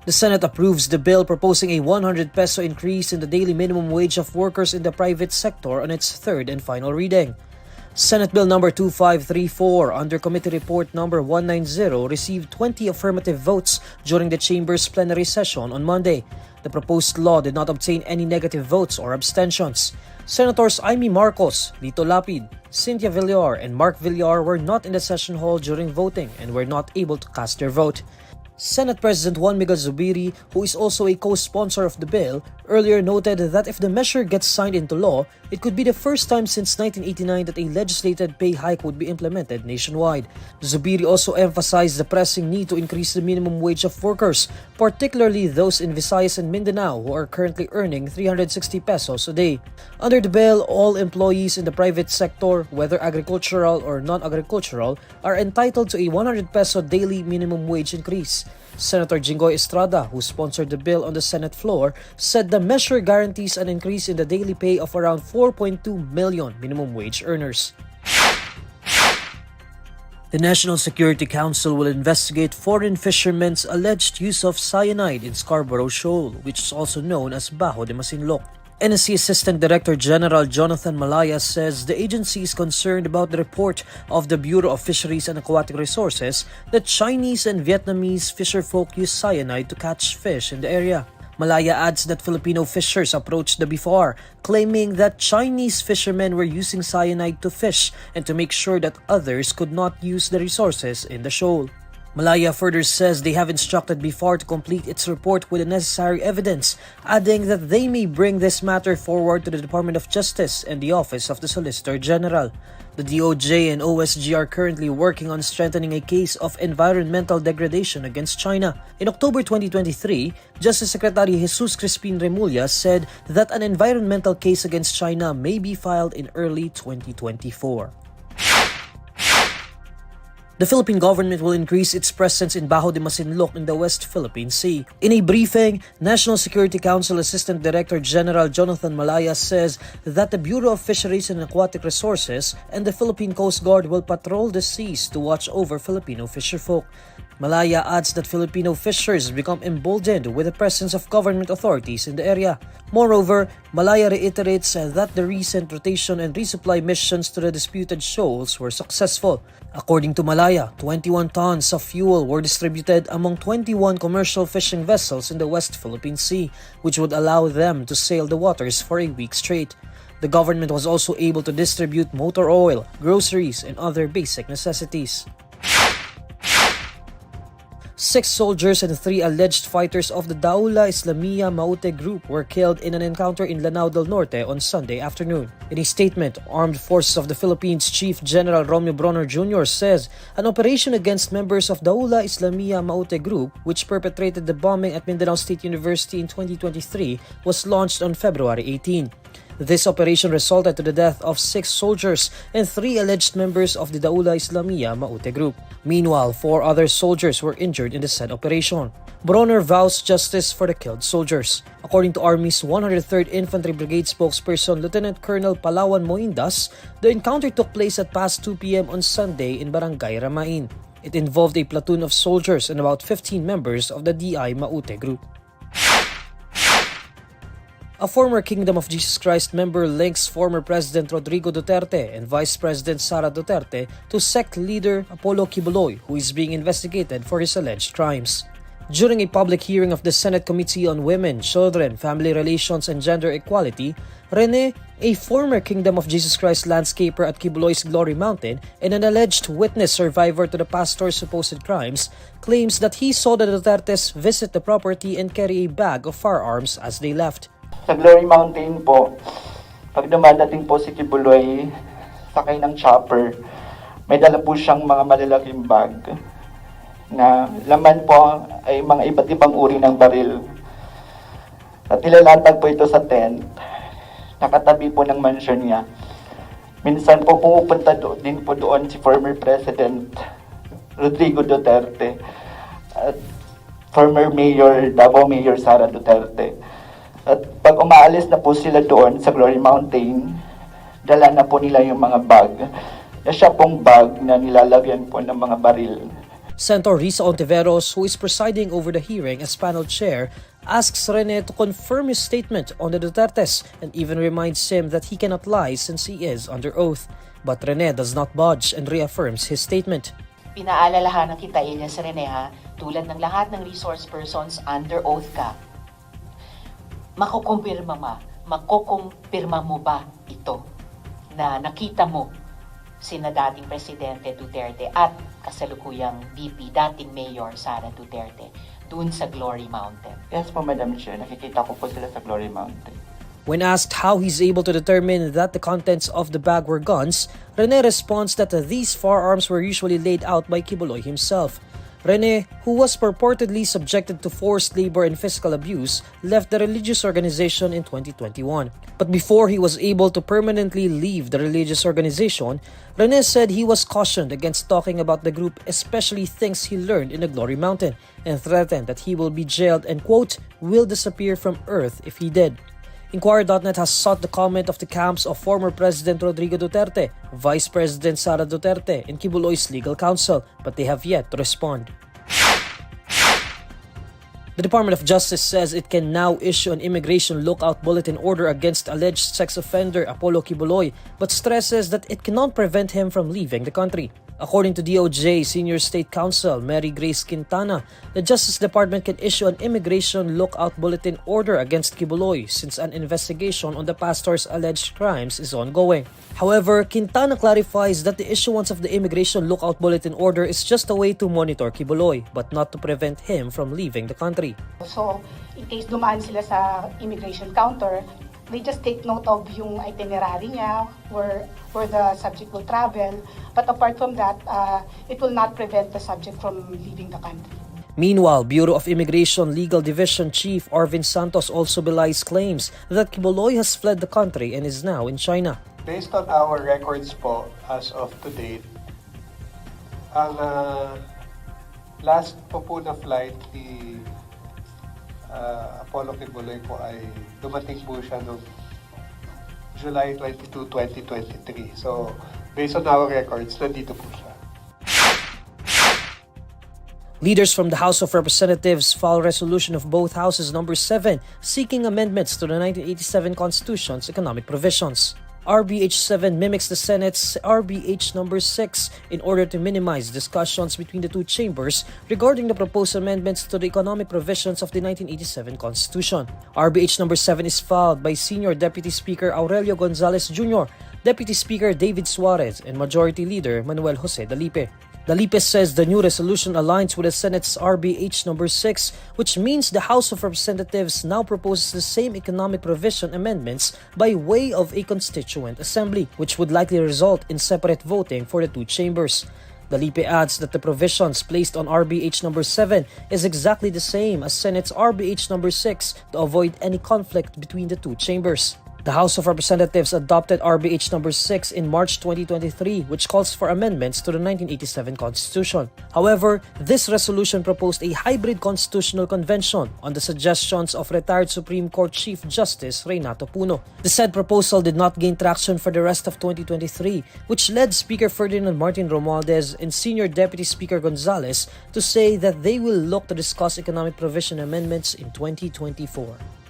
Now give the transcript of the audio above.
The Senate approves the bill proposing a 100 peso increase in the daily minimum wage of workers in the private sector on its third and final reading. Senate Bill number 2534 under Committee Report number 190 received 20 affirmative votes during the Chamber's plenary session on Monday. The proposed law did not obtain any negative votes or abstentions. Senators Amy Marcos, Lito Lapid, Cynthia Villar, and Mark Villar were not in the session hall during voting and were not able to cast their vote. Senate President Juan Miguel Zubiri, who is also a co-sponsor of the bill, earlier noted that if the measure gets signed into law, it could be the first time since 1989 that a legislated pay hike would be implemented nationwide. Zubiri also emphasized the pressing need to increase the minimum wage of workers, particularly those in Visayas and Mindanao who are currently earning 360 pesos a day. Under the bill, all employees in the private sector, whether agricultural or non-agricultural, are entitled to a 100 peso daily minimum wage increase. Senator Jinggoy Estrada, who sponsored the bill on the Senate floor, said the measure guarantees an increase in the daily pay of around 4.2 million minimum wage earners. The National Security Council will investigate foreign fishermen's alleged use of cyanide in Scarborough Shoal, which is also known as Bajo de Masinloc. NSC Assistant Director General Jonathan Malaya says the agency is concerned about the report of the Bureau of Fisheries and Aquatic Resources that Chinese and Vietnamese fisherfolk use cyanide to catch fish in the area. Malaya adds that Filipino fishers approached the BFAR, claiming that Chinese fishermen were using cyanide to fish and to make sure that others could not use the resources in the shoal. Malaya further says they have instructed BFAR to complete its report with the necessary evidence, adding that they may bring this matter forward to the Department of Justice and the Office of the Solicitor General. The DOJ and OSG are currently working on strengthening a case of environmental degradation against China. In October 2023, Justice Secretary Jesus Crispin Remulla said that an environmental case against China may be filed in early 2024. The Philippine government will increase its presence in Bajo de Masinloc in the West Philippine Sea. In a briefing, National Security Council Assistant Director General Jonathan Malaya says that the Bureau of Fisheries and Aquatic Resources and the Philippine Coast Guard will patrol the seas to watch over Filipino fisherfolk. Malaya adds that Filipino fishers become emboldened with the presence of government authorities in the area. Moreover, Malaya reiterates that the recent rotation and resupply missions to the disputed shoals were successful. According to Malaya, 21 tons of fuel were distributed among 21 commercial fishing vessels in the West Philippine Sea, which would allow them to sail the waters for a week straight. The government was also able to distribute motor oil, groceries, and other basic necessities. 6 soldiers and 3 alleged fighters of the Daula Islamia Maute group were killed in an encounter in Lanao del Norte on Sunday afternoon. In a statement, Armed Forces of the Philippines Chief General Romeo Bronner Jr. says an operation against members of Daula Islamia Maute group, which perpetrated the bombing at Mindanao State University in 2023, was launched on February 18. This operation resulted to the death of 6 soldiers and 3 alleged members of the Daula Islamia Maute group. Meanwhile, 4 other soldiers were injured in the said operation. Bronner vows justice for the killed soldiers. According to Army's 103rd Infantry Brigade spokesperson Lieutenant Colonel Palawan Moindas, the encounter took place at past 2 p.m. on Sunday in Barangay Ramain. It involved a platoon of soldiers and about 15 members of the DI Maute group. A former Kingdom of Jesus Christ member links former President Rodrigo Duterte and Vice President Sara Duterte to sect leader Apollo Quiboloy, who is being investigated for his alleged crimes. During a public hearing of the Senate Committee on Women, Children, Family Relations, and Gender Equality, Rene, a former Kingdom of Jesus Christ landscaper at Quiboloy's Glory Mountain and an alleged witness survivor to the pastor's supposed crimes, claims that he saw the Dutertes visit the property and carry a bag of firearms as they left. Sa Glory Mountain po, pag dumadating po si Quiboloy, sakay ng chopper, may dala po siyang mga malalaking bag na laman po ay mga iba't ibang uri ng baril. At nilalatag po ito sa tent, nakatabi po ng mansion niya. Minsan po pumupunta din po doon si former President Rodrigo Duterte at former Mayor, Davao Mayor Sara Duterte. At pag umaalis na po sila doon sa Glory Mountain, dala na po nila yung mga bag. Na siya pong bag na nilalagyan po ng mga baril. Senator Risa Ontiveros, who is presiding over the hearing as panel chair, asks Rene to confirm his statement on the Dutertes and even reminds him that he cannot lie since he is under oath. But Rene does not budge and reaffirms his statement. Pinaalalahanan kita, Elias Rene, ha, tulad ng lahat ng resource persons, under oath ka. Makukumpirma mo ba ito na nakita mo sina dating Presidente Duterte at kasalukuyang VP, dating Mayor Sara Duterte, dun sa Glory Mountain? Yes po, Madam Chair. Nakikita ko po sila sa Glory Mountain. When asked how he's able to determine that the contents of the bag were guns, Rene responds that these firearms were usually laid out by Quiboloy himself. Rene, who was purportedly subjected to forced labor and physical abuse, left the religious organization in 2021. But before he was able to permanently leave the religious organization, Rene said he was cautioned against talking about the group, especially things he learned in the Glory Mountain, and threatened that he will be jailed and, quote, will disappear from earth if he did. INQUIRER.net has sought the comment of the camps of former President Rodrigo Duterte, Vice President Sara Duterte, and Quiboloy's legal counsel, but they have yet to respond. The Department of Justice says it can now issue an immigration lookout bulletin order against alleged sex offender Apollo Quiboloy, but stresses that it cannot prevent him from leaving the country. According to DOJ Senior State Counsel Mary Grace Quintana, the Justice Department can issue an immigration lookout bulletin order against Quiboloy since an investigation on the pastor's alleged crimes is ongoing. However, Quintana clarifies that the issuance of the immigration lookout bulletin order is just a way to monitor Quiboloy, but not to prevent him from leaving the country. So, in case dumaan sila sa immigration counter, they just take note of yung itinerary niya, where the subject will travel. But apart from that, it will not prevent the subject from leaving the country. Meanwhile, Bureau of Immigration Legal Division Chief Arvin Santos also belies claims that Quiboloy has fled the country and is now in China. Based on our records po, as of today, ang last po na flight ni Apollo Quiboloy po ay dumating po siya noong July 22, 2023. So, based on our records, nandito po siya. Leaders from the House of Representatives filed resolution of both houses number 7 seeking amendments to the 1987 Constitution's economic provisions. RBH 7 mimics the Senate's RBH number 6 in order to minimize discussions between the two chambers regarding the proposed amendments to the economic provisions of the 1987 Constitution. RBH number 7 is filed by Senior Deputy Speaker Aurelio Gonzales Jr., Deputy Speaker David Suarez, and Majority Leader Manuel Jose Dalipe. Dalipe says the new resolution aligns with the Senate's RBH number 6, which means the House of Representatives now proposes the same economic provision amendments by way of a constituent assembly, which would likely result in separate voting for the two chambers. Dalipe adds that the provisions placed on RBH number 7 is exactly the same as Senate's RBH number 6 to avoid any conflict between the two chambers. The House of Representatives adopted RBH number 6 in March 2023, which calls for amendments to the 1987 Constitution. However, this resolution proposed a hybrid constitutional convention on the suggestions of retired Supreme Court Chief Justice Reynato Puno. The said proposal did not gain traction for the rest of 2023, which led Speaker Ferdinand Martin Romualdez and Senior Deputy Speaker Gonzales to say that they will look to discuss economic provision amendments in 2024.